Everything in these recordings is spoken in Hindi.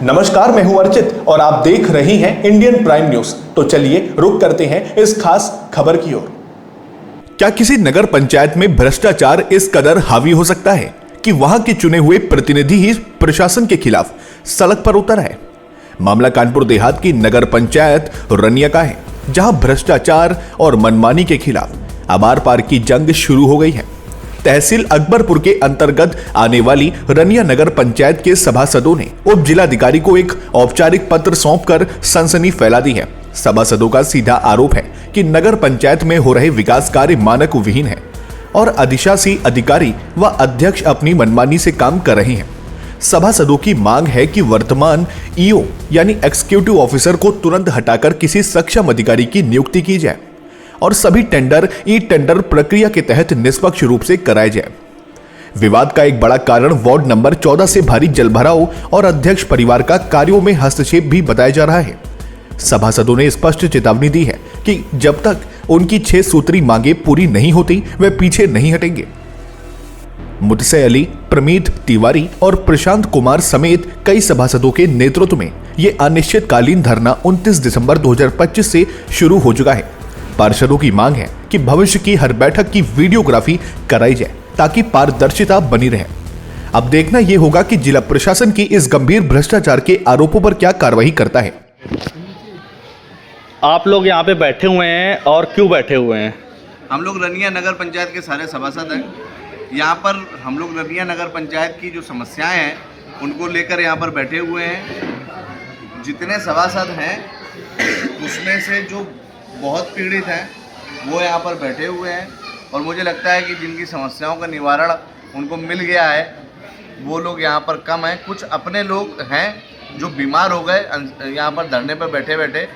नमस्कार, मैं हूं अर्चित और आप देख रहे हैं इंडियन प्राइम न्यूज। तो चलिए रुक करते हैं इस खास खबर की ओर। क्या किसी नगर पंचायत में भ्रष्टाचार इस कदर हावी हो सकता है कि वहां के चुने हुए प्रतिनिधि ही प्रशासन के खिलाफ सड़क पर उतर है? मामला कानपुर देहात की नगर पंचायत रनिया का है, जहां भ्रष्टाचार और मनमानी के खिलाफ आबार पार की जंग शुरू हो गई है। तहसील अकबरपुर के अंतर्गत आने वाली रनिया नगर पंचायत के सभासदों ने उप जिलाधिकारी को एक औपचारिक पत्र सौंपकर सनसनी फैला दी है। सभासदों का सीधा आरोप है कि नगर पंचायत में हो रहे विकास कार्य मानक विहीन है और अधिशासी अधिकारी व अध्यक्ष अपनी मनमानी से काम कर रहे हैं। सभासदों की मांग है कि वर्तमान ईओ यानी एग्जीक्यूटिव ऑफिसर को तुरंत हटाकर किसी सक्षम अधिकारी की नियुक्ति की जाए और सभी टेंडर ई टेंडर प्रक्रिया के तहत निष्पक्ष रूप से कराए जाए। विवाद का एक बड़ा कारण वार्ड नंबर 14 से भारी जलभराव और अध्यक्ष परिवार का कार्यों में हस्तक्षेप भी बताया जा रहा है। सभासदों ने स्पष्ट चेतावनी दी है कि जब तक उनकी 6 सूत्री मांगे पूरी नहीं होती वे पीछे नहीं हटेंगे। मुतसे अली, प्रमीत तिवारी और प्रशांत कुमार समेत कई सभासदों के नेतृत्व में ये अनिश्चितकालीन धरना 29 दिसंबर 2025 से शुरू हो चुका है। पार्षदों की मांग है कि भविष्य की हर बैठक की वीडियोग्राफी कराई जाए ताकि पारदर्शिता बनी रहे। अब देखना यह होगा कि जिला प्रशासन की इस गंभीर भ्रष्टाचार के आरोपों पर क्या कार्रवाई करता है। आप लोग यहाँ पे बैठे हुए हैं और क्यों बैठे हुए हैं? हम लोग रनिया नगर पंचायत के सारे सभासद हैं। यहाँ पर हम लोग रनिया नगर पंचायत की जो समस्याएं हैं उनको लेकर यहाँ पर बैठे हुए हैं। जितने सभासद हैं उसमें से जो बहुत पीड़ित हैं वो यहाँ पर बैठे हुए हैं और मुझे लगता है कि जिनकी समस्याओं का निवारण उनको मिल गया है वो लोग यहाँ पर कम हैं। कुछ अपने लोग हैं जो बीमार हो गए, यहाँ पर धरने पर बैठे बैठे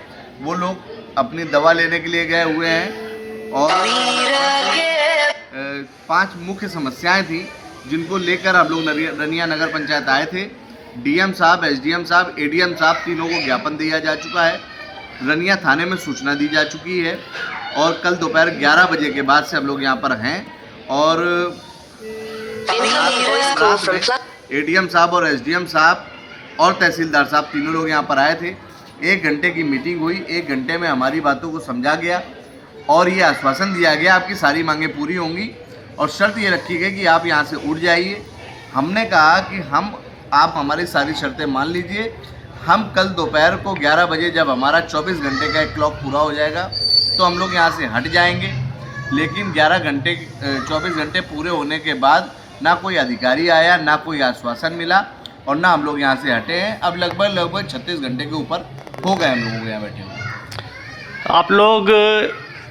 वो लोग अपनी दवा लेने के लिए गए हुए हैं। और 5 मुख्य समस्याएं थी जिनको लेकर हम लोग रनिया नगर पंचायत आए थे। डीएम साहब, एसडीएम साहब, एडीएम साहब तीनों को ज्ञापन दिया जा चुका है। रनिया थाने में सूचना दी जा चुकी है और कल दोपहर 11 बजे के बाद से हम लोग यहाँ पर हैं। और एडीएम साहब और एसडीएम साहब और तहसीलदार साहब तीनों लोग यहाँ पर आए थे। 1 घंटे की मीटिंग हुई। 1 घंटे में हमारी बातों को समझा गया और ये आश्वासन दिया गया आपकी सारी मांगें पूरी होंगी और शर्त ये रखी गई कि आप यहाँ से उठ जाइए। हमने कहा कि आप हमारी सारी शर्तें मान लीजिए। हम कल दोपहर को 11 बजे जब हमारा 24 घंटे का एक क्लॉक पूरा हो जाएगा तो हम लोग यहाँ से हट जाएंगे। लेकिन 24 घंटे पूरे होने के बाद ना कोई अधिकारी आया, ना कोई आश्वासन मिला और ना हम लोग यहाँ से हटे हैं। अब लगभग 36 घंटे के ऊपर हो गए हम लोगों को यहाँ बैठे हुए। आप लोग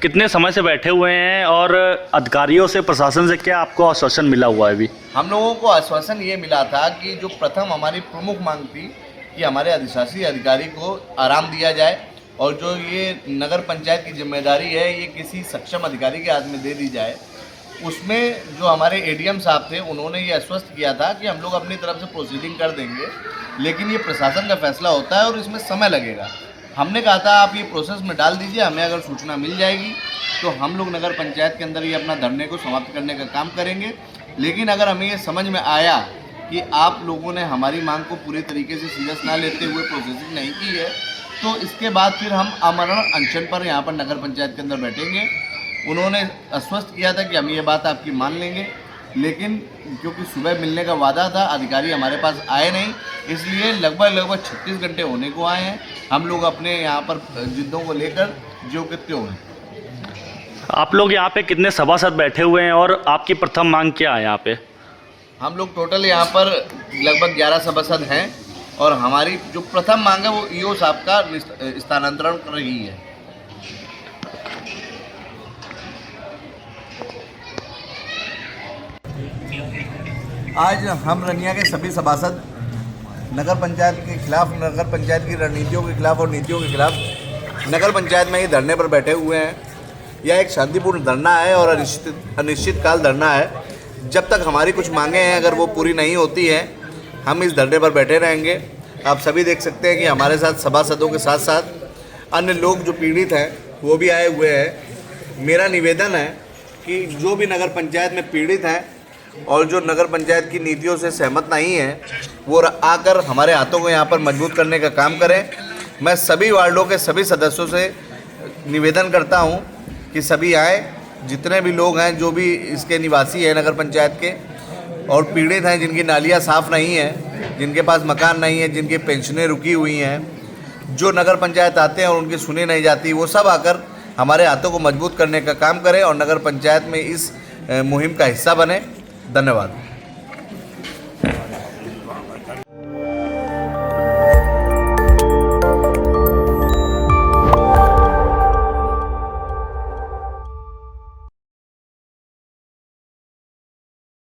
कितने समय से बैठे हुए हैं और अधिकारियों से, प्रशासन से क्या आपको आश्वासन मिला हुआ है? अभी हम लोगों को आश्वासन ये मिला था कि जो प्रथम हमारी प्रमुख मांग थी कि हमारे अधिशासी अधिकारी को आराम दिया जाए और जो ये नगर पंचायत की जिम्मेदारी है ये किसी सक्षम अधिकारी के हाथ में दे दी जाए। उसमें जो हमारे एडीएम साहब थे उन्होंने ये आश्वस्त किया था कि हम लोग अपनी तरफ से प्रोसीडिंग कर देंगे, लेकिन ये प्रशासन का फैसला होता है और इसमें समय लगेगा। हमने कहा था आप ये प्रोसेस में डाल दीजिए, हमें अगर सूचना मिल जाएगी तो हम लोग नगर पंचायत के अंदर ये अपना धरने को समाप्त करने का काम करेंगे। लेकिन अगर हमें ये समझ में आया कि आप लोगों ने हमारी मांग को पूरे तरीके से सीरियस ना लेते हुए प्रोसेसिंग नहीं की है तो इसके बाद फिर हम आमरण अनशन पर यहाँ पर नगर पंचायत के अंदर बैठेंगे। उन्होंने आश्वस्त किया था कि हम ये बात आपकी मान लेंगे, लेकिन क्योंकि सुबह मिलने का वादा था, अधिकारी हमारे पास आए नहीं, इसलिए लगभग 36 घंटे होने को आए हैं। हम लोग अपने यहाँ पर जिद्दों को लेकर जो कि त्यों हैं। आप लोग यहाँ पे कितने सभासद बैठे हुए हैं और आपकी प्रथम मांग क्या है यहाँ पे? हम लोग टोटल यहाँ पर लगभग 11 सभासद हैं और हमारी जो प्रथम मांग है वो ईओ साहब का स्थानांतरण कर रही है। आज हम रनिया के सभी सभासद नगर पंचायत के खिलाफ, नगर पंचायत की रणनीतियों के खिलाफ और नीतियों के खिलाफ नगर पंचायत में ही धरने पर बैठे हुए हैं। यह एक शांतिपूर्ण धरना है और अनिश्चितकाल धरना है। जब तक हमारी कुछ मांगे हैं अगर वो पूरी नहीं होती हैं हम इस धरने पर बैठे रहेंगे। आप सभी देख सकते हैं कि हमारे साथ सभासदों के साथ साथ अन्य लोग जो पीड़ित हैं वो भी आए हुए हैं। मेरा निवेदन है कि जो भी नगर पंचायत में पीड़ित हैं और जो नगर पंचायत की नीतियों से सहमत नहीं है वो आकर हमारे हाथों को यहाँ पर मजबूत करने का काम करें। मैं सभी वार्डों के सभी सदस्यों से निवेदन करता हूँ कि सभी आए, जितने भी लोग हैं, जो भी इसके निवासी हैं नगर पंचायत के और पीड़ित हैं, जिनकी नालियाँ साफ़ नहीं हैं, जिनके पास मकान नहीं है, जिनकी पेंशनें रुकी हुई हैं, जो नगर पंचायत आते हैं और उनकी सुनी नहीं जाती, वो सब आकर हमारे हाथों को मजबूत करने का काम करें और नगर पंचायत में इस मुहिम का हिस्सा बने। धन्यवाद।